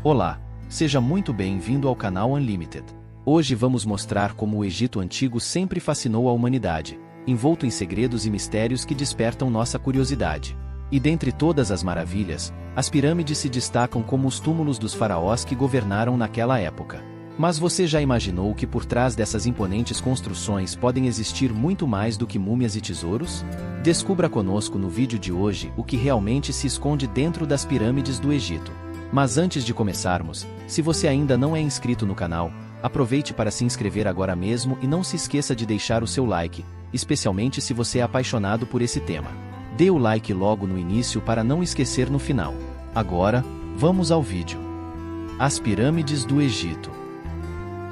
Olá, seja muito bem-vindo ao canal Unlimited. Hoje vamos mostrar como o Egito Antigo sempre fascinou a humanidade, envolto em segredos e mistérios que despertam nossa curiosidade. E dentre todas as maravilhas, as pirâmides se destacam como os túmulos dos faraós que governaram naquela época. Mas você já imaginou que por trás dessas imponentes construções podem existir muito mais do que múmias e tesouros? Descubra conosco no vídeo de hoje o que realmente se esconde dentro das pirâmides do Egito. Mas antes de começarmos, se você ainda não é inscrito no canal, aproveite para se inscrever agora mesmo e não se esqueça de deixar o seu like, especialmente se você é apaixonado por esse tema. Dê o like logo no início para não esquecer no final. Agora, vamos ao vídeo. As pirâmides do Egito.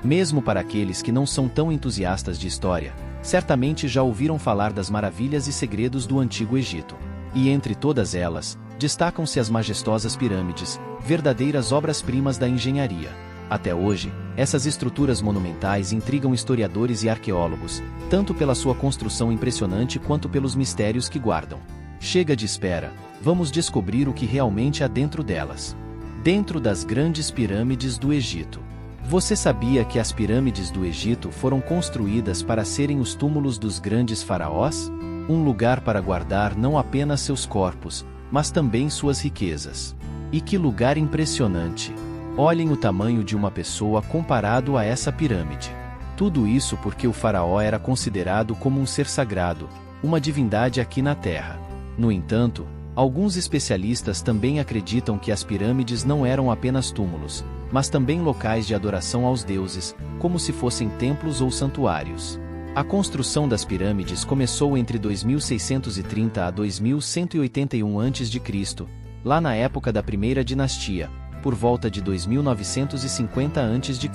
Mesmo para aqueles que não são tão entusiastas de história, certamente já ouviram falar das maravilhas e segredos do Antigo Egito. E entre todas elas, destacam-se as majestosas pirâmides, verdadeiras obras-primas da engenharia. Até hoje, essas estruturas monumentais intrigam historiadores e arqueólogos, tanto pela sua construção impressionante quanto pelos mistérios que guardam. Chega de espera, vamos descobrir o que realmente há dentro delas. Dentro das grandes pirâmides do Egito. Você sabia que as pirâmides do Egito foram construídas para serem os túmulos dos grandes faraós? Um lugar para guardar não apenas seus corpos, mas também suas riquezas. E que lugar impressionante! Olhem o tamanho de uma pessoa comparado a essa pirâmide. Tudo isso porque o faraó era considerado como um ser sagrado, uma divindade aqui na Terra. No entanto, alguns especialistas também acreditam que as pirâmides não eram apenas túmulos, mas também locais de adoração aos deuses, como se fossem templos ou santuários. A construção das pirâmides começou entre 2630 a 2181 a.C., lá na época da primeira dinastia, por volta de 2950 a.C.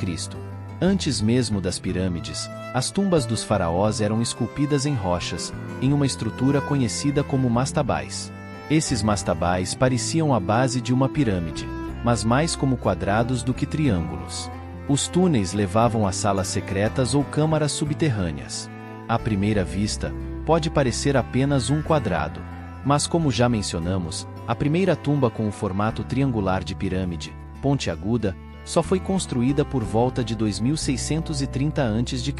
Antes mesmo das pirâmides, as tumbas dos faraós eram esculpidas em rochas, em uma estrutura conhecida como mastabais. Esses mastabais pareciam a base de uma pirâmide, mas mais como quadrados do que triângulos. Os túneis levavam a salas secretas ou câmaras subterrâneas. À primeira vista, pode parecer apenas um quadrado. Mas como já mencionamos, a primeira tumba com o formato triangular de pirâmide, pontiaguda, só foi construída por volta de 2630 a.C.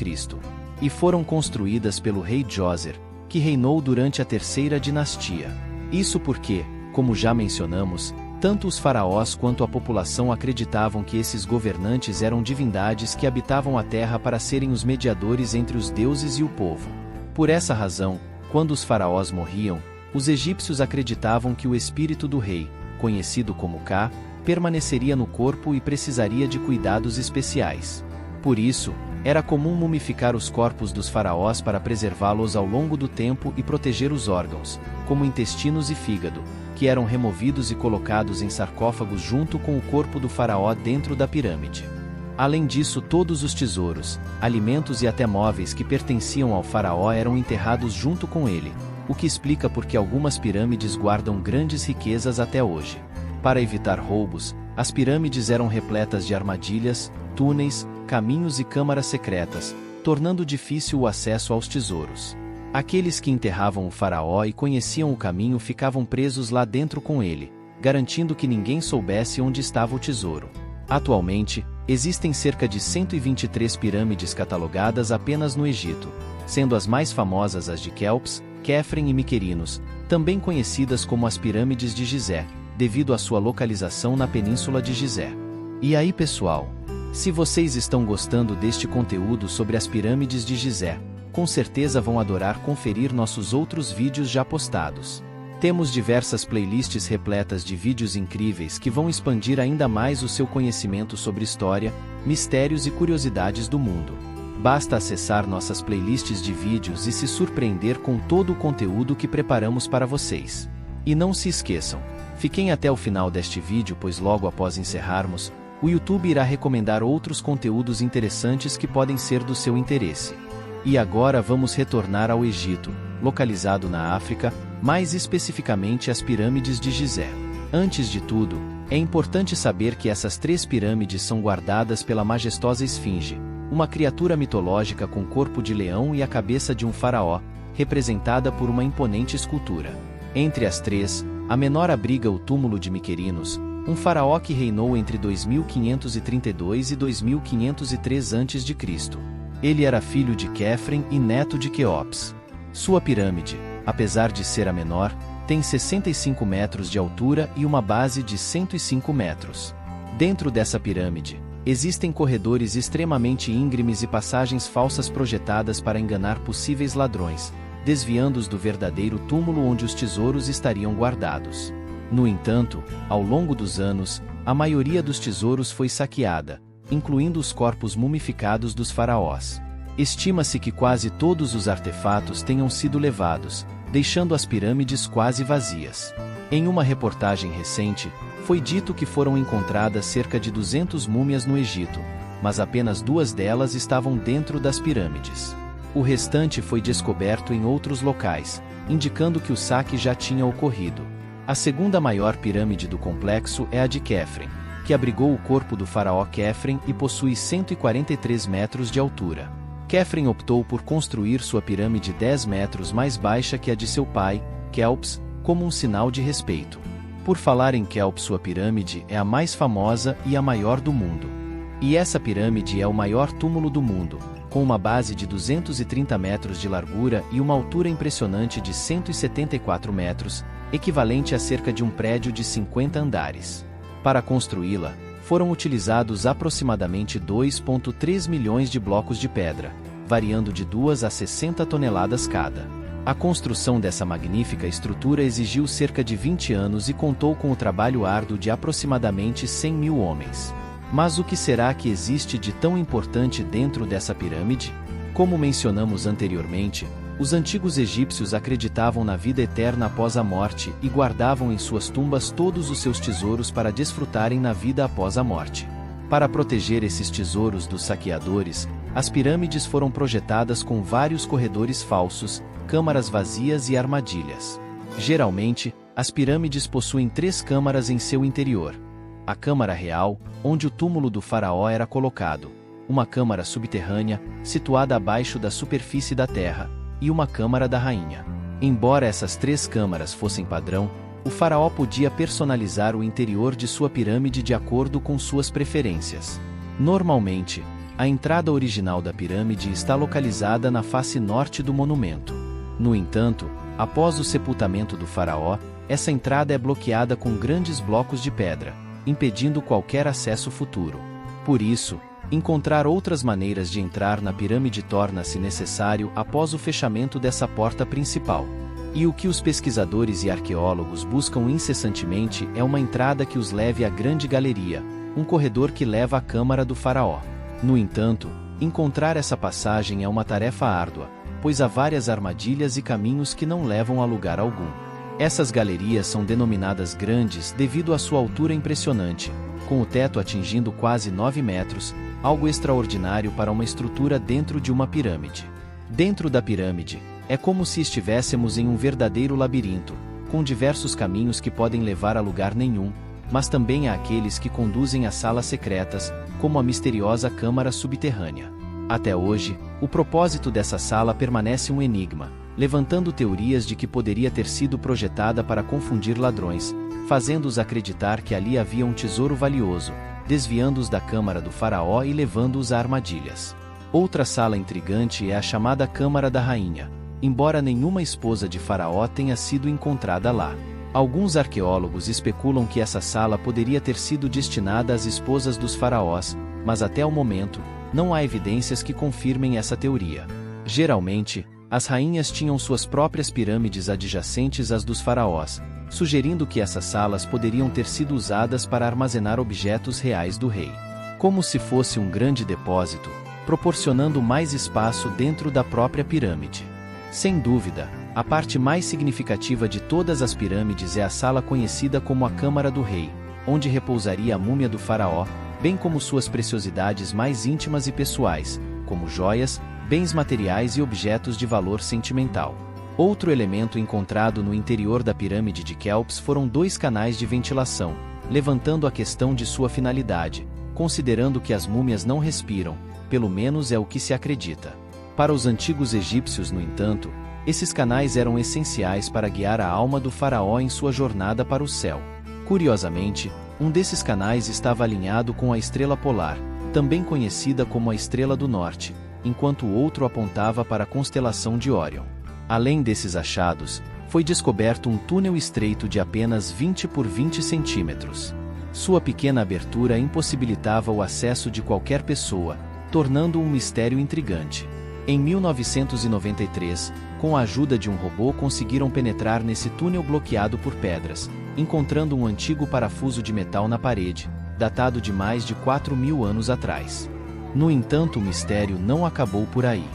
E foram construídas pelo rei Djoser, que reinou durante a terceira dinastia. Isso porque, como já mencionamos, tanto os faraós quanto a população acreditavam que esses governantes eram divindades que habitavam a terra para serem os mediadores entre os deuses e o povo. Por essa razão, quando os faraós morriam, os egípcios acreditavam que o espírito do rei, conhecido como Ka, permaneceria no corpo e precisaria de cuidados especiais. Por isso, era comum mumificar os corpos dos faraós para preservá-los ao longo do tempo e proteger os órgãos, como intestinos e fígado, que eram removidos e colocados em sarcófagos junto com o corpo do faraó dentro da pirâmide. Além disso, todos os tesouros, alimentos e até móveis que pertenciam ao faraó eram enterrados junto com ele, o que explica por que algumas pirâmides guardam grandes riquezas até hoje. Para evitar roubos, as pirâmides eram repletas de armadilhas, túneis, caminhos e câmaras secretas, tornando difícil o acesso aos tesouros. Aqueles que enterravam o faraó e conheciam o caminho ficavam presos lá dentro com ele, garantindo que ninguém soubesse onde estava o tesouro. Atualmente, existem cerca de 123 pirâmides catalogadas apenas no Egito, sendo as mais famosas as de Quéops, Quefren e Miquerinos, também conhecidas como as pirâmides de Gizé, devido à sua localização na península de Gizé. E aí, pessoal? Se vocês estão gostando deste conteúdo sobre as pirâmides de Gizé, com certeza vão adorar conferir nossos outros vídeos já postados. Temos diversas playlists repletas de vídeos incríveis que vão expandir ainda mais o seu conhecimento sobre história, mistérios e curiosidades do mundo. Basta acessar nossas playlists de vídeos e se surpreender com todo o conteúdo que preparamos para vocês. E não se esqueçam, fiquem até o final deste vídeo, pois logo após encerrarmos, o YouTube irá recomendar outros conteúdos interessantes que podem ser do seu interesse. E agora vamos retornar ao Egito, localizado na África, mais especificamente as pirâmides de Gizé. Antes de tudo, é importante saber que essas 3 pirâmides são guardadas pela majestosa Esfinge, uma criatura mitológica com corpo de leão e a cabeça de um faraó, representada por uma imponente escultura. Entre as 3, a menor abriga o túmulo de Miquerinos, um faraó que reinou entre 2532 e 2503 a.C. Ele era filho de Quéfren e neto de Quéops. Sua pirâmide, apesar de ser a menor, tem 65 metros de altura e uma base de 105 metros. Dentro dessa pirâmide, existem corredores extremamente íngremes e passagens falsas projetadas para enganar possíveis ladrões, desviando-os do verdadeiro túmulo onde os tesouros estariam guardados. No entanto, ao longo dos anos, a maioria dos tesouros foi saqueada, incluindo os corpos mumificados dos faraós. Estima-se que quase todos os artefatos tenham sido levados, deixando as pirâmides quase vazias. Em uma reportagem recente, foi dito que foram encontradas cerca de 200 múmias no Egito, mas apenas 2 delas estavam dentro das pirâmides. O restante foi descoberto em outros locais, indicando que o saque já tinha ocorrido. A segunda maior pirâmide do complexo é a de Quéfren, que abrigou o corpo do faraó Quéfren e possui 143 metros de altura. Quéfren optou por construir sua pirâmide 10 metros mais baixa que a de seu pai, Quéops, como um sinal de respeito. Por falar em Quéops, sua pirâmide é a mais famosa e a maior do mundo. E essa pirâmide é o maior túmulo do mundo, com uma base de 230 metros de largura e uma altura impressionante de 174 metros, equivalente a cerca de um prédio de 50 andares. Para construí-la, foram utilizados aproximadamente 2,3 milhões de blocos de pedra, variando de 2 a 60 toneladas cada. A construção dessa magnífica estrutura exigiu cerca de 20 anos e contou com o trabalho árduo de aproximadamente 100 mil homens. Mas o que será que existe de tão importante dentro dessa pirâmide? Como mencionamos anteriormente, os antigos egípcios acreditavam na vida eterna após a morte e guardavam em suas tumbas todos os seus tesouros para desfrutarem na vida após a morte. Para proteger esses tesouros dos saqueadores, as pirâmides foram projetadas com vários corredores falsos, câmaras vazias e armadilhas. Geralmente, as pirâmides possuem 3 câmaras em seu interior. A câmara real, onde o túmulo do faraó era colocado, uma câmara subterrânea, situada abaixo da superfície da terra, e uma câmara da rainha. Embora essas 3 câmaras fossem padrão, o faraó podia personalizar o interior de sua pirâmide de acordo com suas preferências. Normalmente, a entrada original da pirâmide está localizada na face norte do monumento. No entanto, após o sepultamento do faraó, essa entrada é bloqueada com grandes blocos de pedra, impedindo qualquer acesso futuro. Por isso, encontrar outras maneiras de entrar na pirâmide torna-se necessário após o fechamento dessa porta principal. E o que os pesquisadores e arqueólogos buscam incessantemente é uma entrada que os leve à grande galeria, um corredor que leva à câmara do faraó. No entanto, encontrar essa passagem é uma tarefa árdua, pois há várias armadilhas e caminhos que não levam a lugar algum. Essas galerias são denominadas grandes devido à sua altura impressionante, com o teto atingindo quase 9 metros, algo extraordinário para uma estrutura dentro de uma pirâmide. Dentro da pirâmide, é como se estivéssemos em um verdadeiro labirinto, com diversos caminhos que podem levar a lugar nenhum, mas também há aqueles que conduzem a salas secretas, como a misteriosa câmara subterrânea. Até hoje, o propósito dessa sala permanece um enigma, levantando teorias de que poderia ter sido projetada para confundir ladrões, fazendo-os acreditar que ali havia um tesouro valioso, desviando-os da câmara do faraó e levando-os a armadilhas. Outra sala intrigante é a chamada Câmara da Rainha, embora nenhuma esposa de faraó tenha sido encontrada lá. Alguns arqueólogos especulam que essa sala poderia ter sido destinada às esposas dos faraós, mas até o momento, não há evidências que confirmem essa teoria. Geralmente, as rainhas tinham suas próprias pirâmides adjacentes às dos faraós, sugerindo que essas salas poderiam ter sido usadas para armazenar objetos reais do rei. Como se fosse um grande depósito, proporcionando mais espaço dentro da própria pirâmide. Sem dúvida, a parte mais significativa de todas as pirâmides é a sala conhecida como a Câmara do Rei, onde repousaria a múmia do faraó, bem como suas preciosidades mais íntimas e pessoais, como joias, bens materiais e objetos de valor sentimental. Outro elemento encontrado no interior da pirâmide de Quéops foram 2 canais de ventilação, levantando a questão de sua finalidade, considerando que as múmias não respiram, pelo menos é o que se acredita. Para os antigos egípcios, no entanto, esses canais eram essenciais para guiar a alma do faraó em sua jornada para o céu. Curiosamente, Um desses canais estava alinhado com a estrela polar, também conhecida como a Estrela do Norte, enquanto o outro apontava para a constelação de Órion. Além desses achados, foi descoberto um túnel estreito de apenas 20 por 20 centímetros. Sua pequena abertura impossibilitava o acesso de qualquer pessoa, tornando um mistério intrigante. Em 1993, com a ajuda de um robô, conseguiram penetrar nesse túnel bloqueado por pedras, encontrando um antigo parafuso de metal na parede, datado de mais de 4.000 anos atrás. No entanto, o mistério não acabou por aí.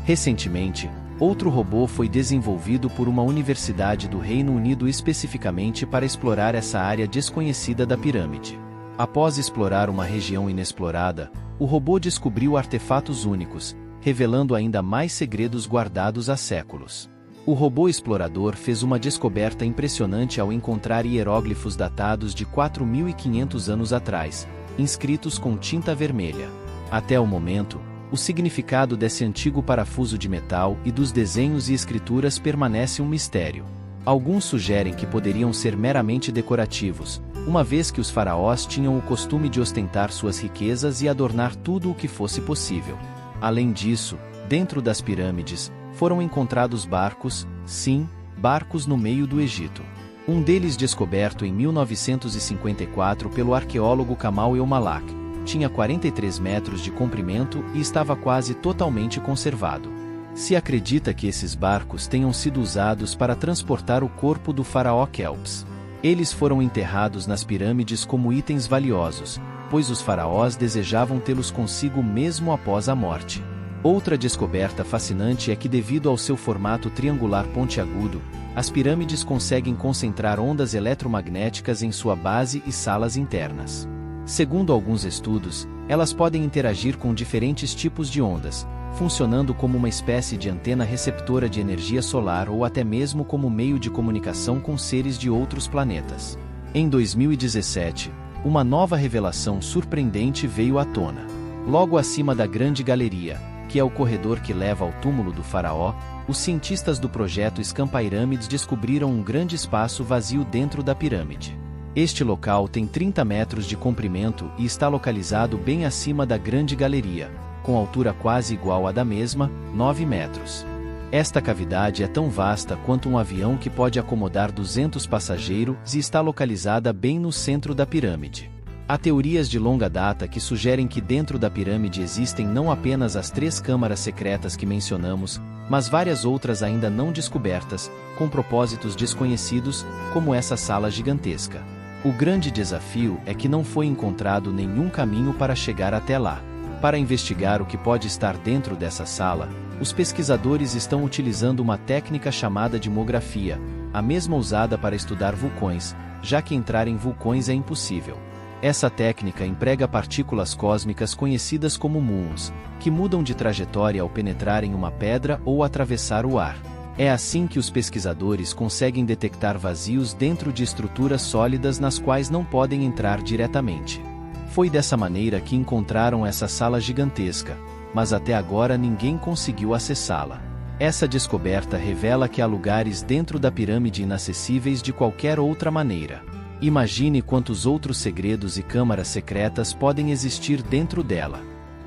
Recentemente, outro robô foi desenvolvido por uma universidade do Reino Unido especificamente para explorar essa área desconhecida da pirâmide. Após explorar uma região inexplorada, o robô descobriu artefatos únicos, revelando ainda mais segredos guardados há séculos. O robô explorador fez uma descoberta impressionante ao encontrar hieróglifos datados de 4.500 anos atrás, inscritos com tinta vermelha. Até o momento, o significado desse antigo parafuso de metal e dos desenhos e escrituras permanece um mistério. Alguns sugerem que poderiam ser meramente decorativos, uma vez que os faraós tinham o costume de ostentar suas riquezas e adornar tudo o que fosse possível. Além disso, dentro das pirâmides, foram encontrados barcos, sim, barcos no meio do Egito. Um deles descoberto em 1954 pelo arqueólogo Kamal El-Malak, tinha 43 metros de comprimento e estava quase totalmente conservado. Se acredita que esses barcos tenham sido usados para transportar o corpo do faraó Kelps. Eles foram enterrados nas pirâmides como itens valiosos, pois os faraós desejavam tê-los consigo mesmo após a morte. Outra descoberta fascinante é que, devido ao seu formato triangular pontiagudo, as pirâmides conseguem concentrar ondas eletromagnéticas em sua base e salas internas. Segundo alguns estudos, elas podem interagir com diferentes tipos de ondas, funcionando como uma espécie de antena receptora de energia solar ou até mesmo como meio de comunicação com seres de outros planetas. Em 2017, uma nova revelação surpreendente veio à tona. Logo acima da Grande Galeria, que é o corredor que leva ao túmulo do faraó, os cientistas do projeto Scampyramids descobriram um grande espaço vazio dentro da pirâmide. Este local tem 30 metros de comprimento e está localizado bem acima da Grande Galeria, com altura quase igual à da mesma, 9 metros. Esta cavidade é tão vasta quanto um avião que pode acomodar 200 passageiros e está localizada bem no centro da pirâmide. Há teorias de longa data que sugerem que dentro da pirâmide existem não apenas as 3 câmaras secretas que mencionamos, mas várias outras ainda não descobertas, com propósitos desconhecidos, como essa sala gigantesca. O grande desafio é que não foi encontrado nenhum caminho para chegar até lá. Para investigar o que pode estar dentro dessa sala, os pesquisadores estão utilizando uma técnica chamada de dimografia, a mesma usada para estudar vulcões, já que entrar em vulcões é impossível. Essa técnica emprega partículas cósmicas conhecidas como muons, que mudam de trajetória ao penetrar em uma pedra ou atravessar o ar. É assim que os pesquisadores conseguem detectar vazios dentro de estruturas sólidas nas quais não podem entrar diretamente. Foi dessa maneira que encontraram essa sala gigantesca, mas até agora ninguém conseguiu acessá-la. Essa descoberta revela que há lugares dentro da pirâmide inacessíveis de qualquer outra maneira. Imagine quantos outros segredos e câmaras secretas podem existir dentro dela.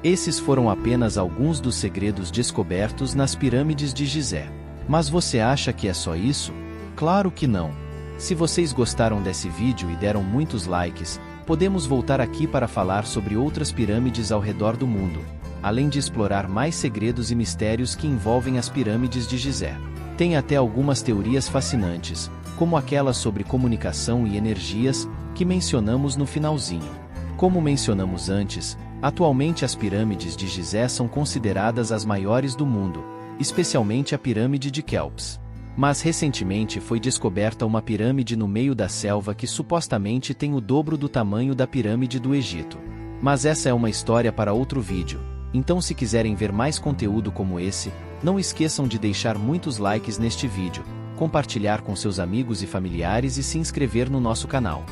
Esses foram apenas alguns dos segredos descobertos nas pirâmides de Gizé. Mas você acha que é só isso? Claro que não. Se vocês gostaram desse vídeo e deram muitos likes, podemos voltar aqui para falar sobre outras pirâmides ao redor do mundo, além de explorar mais segredos e mistérios que envolvem as pirâmides de Gizé. Tem até algumas teorias fascinantes, como aquela sobre comunicação e energias, que mencionamos no finalzinho. Como mencionamos antes, atualmente as pirâmides de Gizé são consideradas as maiores do mundo, especialmente a pirâmide de Kelps. Mas recentemente foi descoberta uma pirâmide no meio da selva que supostamente tem o dobro do tamanho da pirâmide do Egito. Mas essa é uma história para outro vídeo, então se quiserem ver mais conteúdo como esse, não esqueçam de deixar muitos likes neste vídeo, compartilhar com seus amigos e familiares e se inscrever no nosso canal.